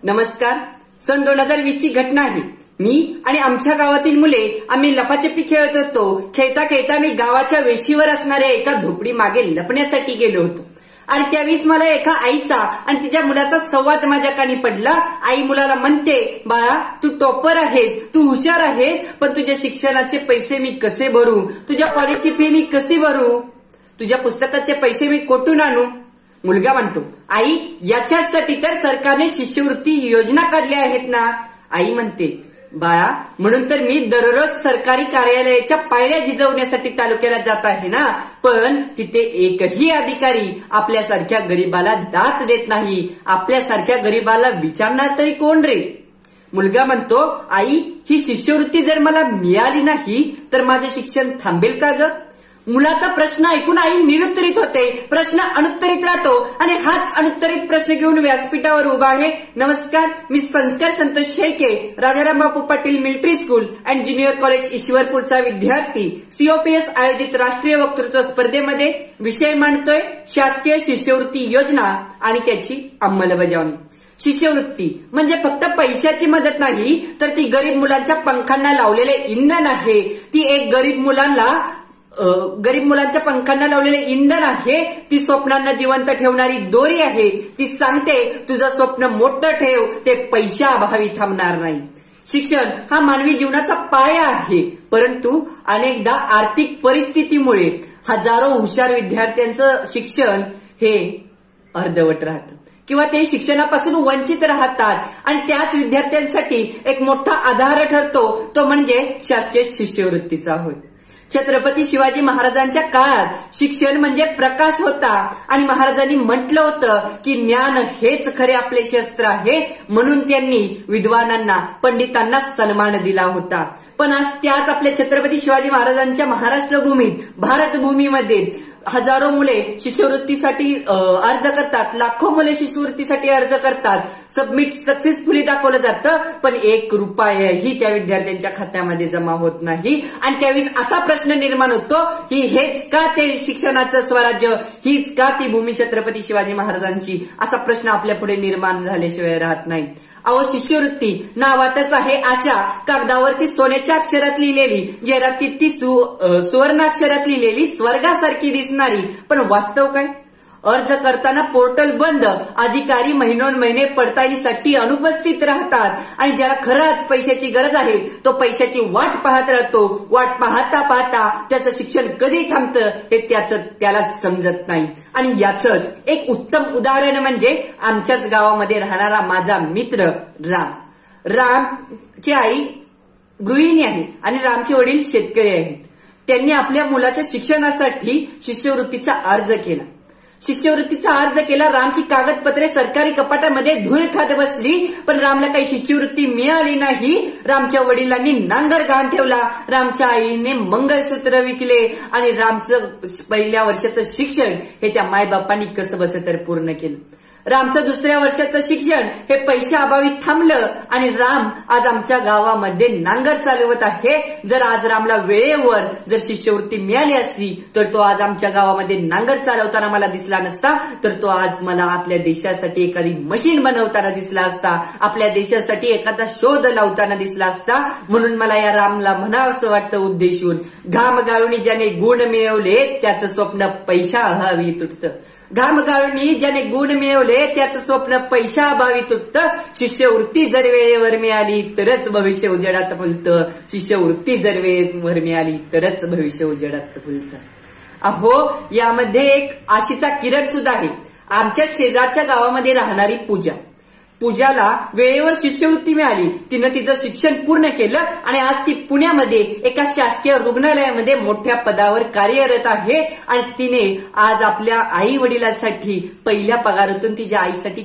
नमस्कार. सन 2020 ची घटना आहे. मी आणि आमच्या गावातील मुले आम्ही लपाछपी खेळत होतो. खेळता खेळता मी गावाच्या वेशीवर असणाऱ्या एका झोपडी मागे लपण्यासाठी गेलो होतो आणि त्यावेळेस मला एका आईचा आणि तिच्या मुलाचा संवाद माझ्या कानी पडला. आई मुलाला म्हणते, बाळा तू टॉपर आहेस, तू हुशार आहेस, पण तुझ्या शिक्षणाचे पैसे मी कसे भरू, तुझ्या कॉलेजची फी मी कशी भरू, तुझ्या पुस्तकाचे पैसे मी कोठून आणू. मुलगा म्हणतो, आई याच्यासाठी तर सरकारने शिष्यवृत्ती योजना काढल्या आहेत ना. आई म्हणते, बाळा म्हणून तर मी दररोज सरकारी कार्यालयाच्या पायऱ्या झिजवण्यासाठी तालुक्याला जात आहे ना, पण तिथे एकही अधिकारी आपल्यासारख्या गरीबाला दात देत नाही. आपल्यासारख्या गरीबाला विचारणार तरी कोण रे. मुलगा म्हणतो, आई ही शिष्यवृत्ती जर मला मिळाली नाही तर माझे शिक्षण थांबेल का ग. मुलाचा प्रश्न ऐकून आई निरुत्तरित होते. प्रश्न अनुत्तरित राहतो आणि हाच अनुत्तरित प्रश्न घेऊन व्यासपीठावर उभा आहे. नमस्कार, मी Sanskar Santosh Shelke, Rajaram Bapu Patil military school and junior college ईश्वरपूरचा विद्यार्थी. सीओपीएस आयोजित राष्ट्रीय वक्तृत्व स्पर्धेमध्ये विषय मांडतोय शासकीय शिष्यवृत्ती योजना आणि त्याची अंमलबजावणी. शिष्यवृत्ती म्हणजे फक्त पैशाची मदत नाही, तर ती गरीब मुलांच्या पंखांना लावलेले इंधन आहे. ती एक गरीब मुलांच्या पंखांना लावलेले इंधन आहे. ती स्वप्नांना जिवंत ठेवणारी दोरी आहे. ती सांगते, तुझं स्वप्न मोठं ठेव, ते पैशाअभावी थांबणार नाही. शिक्षण हा मानवी जीवनाचा पाया आहे, परंतु अनेकदा आर्थिक परिस्थितीमुळे हजारो हुशार विद्यार्थ्यांचं शिक्षण हे अर्धवट राहतं किंवा ते शिक्षणापासून वंचित राहतात आणि त्याच विद्यार्थ्यांसाठी एक मोठा आधार ठरतो तो म्हणजे शासकीय शिष्यवृत्तीचा होय. छत्रपती शिवाजी महाराजांच्या काळात शिक्षण म्हणजे प्रकाश होता आणि महाराजांनी म्हटलं होतं की ज्ञान हेच खरे आपले शस्त्र आहे, म्हणून त्यांनी विद्वानांना पंडितांना सन्मान दिला होता. पण आज त्याच आपल्या छत्रपती शिवाजी महाराजांच्या महाराष्ट्र भूमीत भारतभूमीमध्ये हजारो मुले शिष्यवृत्तीसाठी अर्ज करतात, लाखो मुले शिष्यवृत्तीसाठी अर्ज करतात. सबमिट सक्सेसफुली दाखवलं जातं, पण 1 रुपयाही त्या विद्यार्थ्यांच्या खात्यामध्ये जमा होत नाही. आणि त्यावेळेस असा प्रश्न निर्माण होतो की हेच का ते शिक्षणाचं स्वराज्य, हीच का ती भूमी छत्रपती शिवाजी महाराजांची, असा प्रश्न आपल्या पुढे निर्माण झाल्याशिवाय राहत नाही. अहो, शिष्यवृत्ती नावातच आहे आशा. कागदावरती सोन्याच्या अक्षरात लिहिलेली, जाहिरातीत ती सुवर्णाक्षरात लिहिलेली, स्वर्गासारखी दिसणारी, पण वास्तव काय. अर्ज करताना पोर्टल बंद, अधिकारी महिनोन्महिने पडताळणीसाठी अनुपस्थित राहतात आणि ज्याला खरंच पैशाची गरज आहे तो पैशाची वाट पाहत राहतो. वाट पाहता पाहता त्याचं शिक्षण कधी थांबतं हे त्यालाच समजत नाही. आणि याचंच एक उत्तम उदाहरण म्हणजे आमच्याच गावामध्ये राहणारा माझा मित्र राम. रामची आई गृहिणी आहे आणि रामचे वडील शेतकरी आहेत. त्यांनी आपल्या मुलाच्या शिक्षणासाठी शिष्यवृत्तीचा अर्ज केला. रामची कागदपत्रे सरकारी कपाटामध्ये धूळ खात बसली, पण रामला काही शिष्यवृत्ती मिळाली नाही. रामच्या वडिलांनी नांगर गहाण ठेवला, रामच्या आईने मंगळसूत्र विकले आणि रामचं पहिल्या वर्षाचं शिक्षण हे त्या मायबापांनी कसं बस तर पूर्ण केलं. रामचं दुसऱ्या वर्षाचं शिक्षण हे पैशाअभावी थांबलं आणि राम आज आमच्या गावामध्ये नांगर चालवत आहे. जर आज रामला वेळेवर जर शिष्यवृत्ती मिळाली असती तर तो आज आमच्या गावामध्ये नांगर चालवताना मला दिसला नसता, तर तो आज मला आपल्या देशासाठी एखादी मशीन बनवताना दिसला असता, आपल्या देशासाठी एखादा शोध लावताना दिसला असता. म्हणून मला या रामला म्हणावंसं वाटतं उद्देशून, घाम गाळून ज्याने गुण मिळवले त्याचं स्वप्न पैशाअभावी तुटतं. घाम गाळून ज्याने गुण मिळवले त्याचं स्वप्न पैशाअभावी तुटतं. शिष्यवृत्ती जर वेळेवर मिळाली तरच भविष्य उजेडात फुलतं. शिष्यवृत्ती जर वेळेवर मिळाली तरच भविष्य उजेडात फुलतं. अहो, यामध्ये एक आशेचा किरण सुद्धा आहे. आमच्या शेजारच्या गावामध्ये राहणारी पूजाला वेळेवर शिष्यवृत्ती मिळाली. तिनं तिचं शिक्षण पूर्ण केलं आणि आज ती पुण्यामध्ये एका शासकीय रुग्णालयामध्ये मोठ्या पदावर कार्यरत आहे. आणि तिने आज आपल्या आई वडिलांसाठी पहिल्या पगारातून तिच्या आईसाठी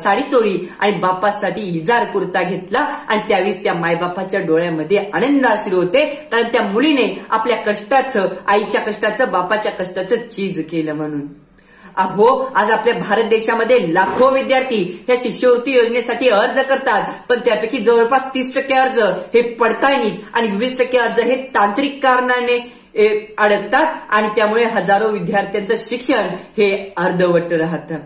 साडी चोरी आणि बापासाठी इजार कुर्ता घेतला आणि त्यावेळेस त्या मायबापाच्या डोळ्यामध्ये आनंद अश्रू होते, कारण त्या मुलीने आपल्या कष्टाचं, आईच्या कष्टाचं, बापाच्या कष्टाचं चीज केलं म्हणून. अहो, आज आपल्या भारत देशामध्ये लाखो विद्यार्थी ह्या शिष्यवृत्ती योजनेसाठी अर्ज करतात, पण त्यापैकी जवळपास 30% अर्ज हे पडताळणीत आणि 20% अर्ज हे तांत्रिक कारणाने अडकतात आणि त्यामुळे हजारो विद्यार्थ्यांचं शिक्षण हे अर्धवट राहतं.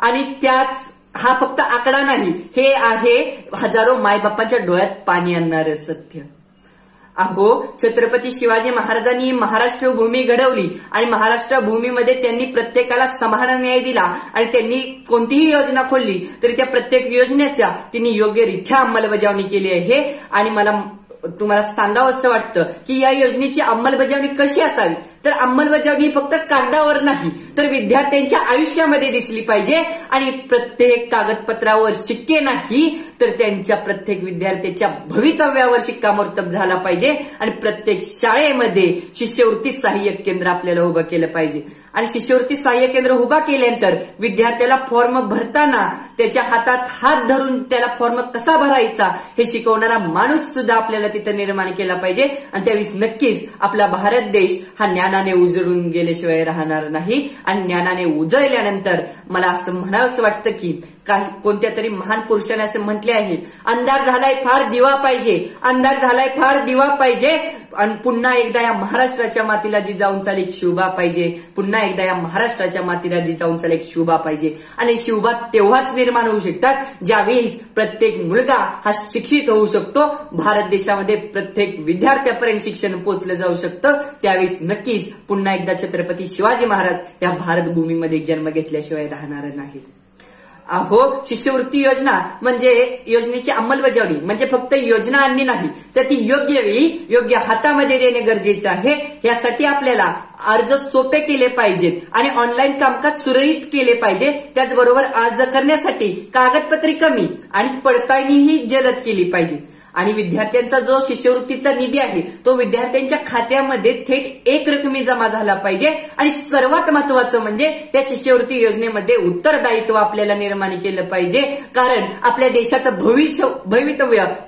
आणि त्याच हा फक्त आकडा नाही, हे आहे हजारो मायबापांच्या डोळ्यात पाणी आणणारं सत्य. अहो, छत्रपती शिवाजी महाराजांनी महाराष्ट्र भूमी घडवली आणि महाराष्ट्र भूमीमध्ये त्यांनी प्रत्येकाला समान न्याय दिला आणि त्यांनी कोणतीही योजना खोलली तरी त्या प्रत्येक योजनेच्या त्यांनी योग्यरित्या अंमलबजावणी केली आहे. आणि मला तुम्हाला सांगावं असं वाटतं की या योजनेची अंमलबजावणी कशी असावी, तर अंमलबजावणी फक्त कागदावर नाही तर विद्यार्थ्यांच्या आयुष्यामध्ये दिसली पाहिजे. आणि प्रत्येक कागदपत्रावर शिक्के नाही तर त्यांच्या प्रत्येक विद्यार्थ्याच्या भवितव्यावर शिक्कामोर्तब झाला पाहिजे. आणि प्रत्येक शाळेमध्ये शिष्यवृत्ती सहाय्यक केंद्र आपल्याला उभं केलं पाहिजे. आणि शिष्यवृत्ती सहाय्य केंद्र उभा केल्यानंतर विद्यार्थ्याला फॉर्म भरताना त्याच्या हातात हात धरून त्याला फॉर्म कसा भरायचा हे शिकवणारा माणूस सुद्धा आपल्याला तिथं निर्माण केला पाहिजे. आणि त्यावेळेस नक्कीच आपला भारत देश हा ज्ञानाने उजळून गेल्याशिवाय राहणार नाही. आणि ज्ञानाने उजळल्यानंतर मला असं म्हणावंसं वाटतं की काही कोणत्या तरी महान पुरुषाने असं म्हटले आहे, अंधार झालाय फार दिवा पाहिजे, अंधार झालाय फार दिवा पाहिजे. आणि पुन्हा एकदा या महाराष्ट्राच्या मातीला जी जाऊन चाल एक शिवबा पाहिजे, पुन्हा एकदा या महाराष्ट्राच्या मातीला जी जाऊन चाल एक शिवबा पाहिजे. आणि शिवबा तेव्हाच निर्माण होऊ शकतात ज्यावेळी प्रत्येक मुलगा हा शिक्षित होऊ शकतो, भारत देशामध्ये प्रत्येक विद्यार्थ्यापर्यंत शिक्षण पोहोचलं जाऊ शकतं. त्यावेळेस नक्कीच पुन्हा एकदा छत्रपती शिवाजी महाराज या भारत भूमीमध्ये जन्म घेतल्याशिवाय राहणार नाहीत. अहो, शिष्यवृत्ती योजना म्हणजे योजनेची अंमलबजावणी म्हणजे फक्त योजना आणणे नाही तर ती योग्य वेळी योग्य हातामध्ये देणे गरजेचे आहे. यासाठी आपल्याला अर्ज सोपे केले पाहिजेत आणि ऑनलाईन कामकाज सुरळीत केले पाहिजे. त्याचबरोबर अर्ज करण्यासाठी कागदपत्रे कमी आणि पडताळणीही जलद केली पाहिजे. आणि विद्यार्थ्यांचा जो शिष्यवृत्तीचा निधी आहे तो विद्यार्थ्यांच्या खात्यामध्ये थेट एक रकमी जमा झाला पाहिजे. आणि सर्वात महत्वाचं म्हणजे त्या शिष्यवृत्ती योजनेमध्ये उत्तरदायित्व आपल्याला निर्माण केलं पाहिजे. कारण आपल्या देशाचं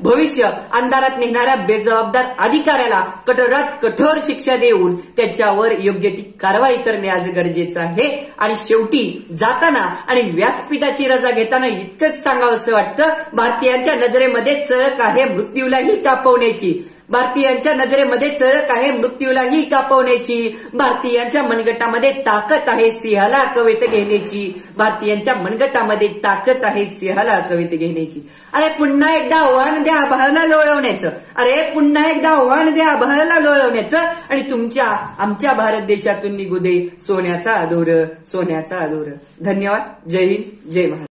भविष्य अंधारात नेणाऱ्या बेजबाबदार अधिकाऱ्याला कठोरात कठोर शिक्षा देऊन त्याच्यावर योग्य ती कारवाई करणे आज गरजेचं आहे. आणि शेवटी जाताना आणि व्यासपीठाची रजा घेताना इतकंच सांगावंसं वाटतं, भारतीयांच्या नजरेमध्ये चळक आहे मृत्यूलाही कापवण्याची, भारतीयांच्या नजरेमध्ये चळक आहे मृत्यूलाही कापवण्याची, भारतीयांच्या मनगटामध्ये ताकद आहे सिंहाला कवेत घेण्याची, भारतीयांच्या मनगटामध्ये ताकद आहे सिंहाला कवेत घेण्याची. अरे पुन्हा एकदा आव्हान द्या आभाळाला लोळवण्याचं, अरे पुन्हा एकदा आव्हान द्या आभाळाला लोळवण्याचं. आणि आमच्या भारत देशातून निघू दे सोन्याचा अधूर, सोन्याचा अधूर. धन्यवाद. जय हिंद, जय महाराष्ट्र.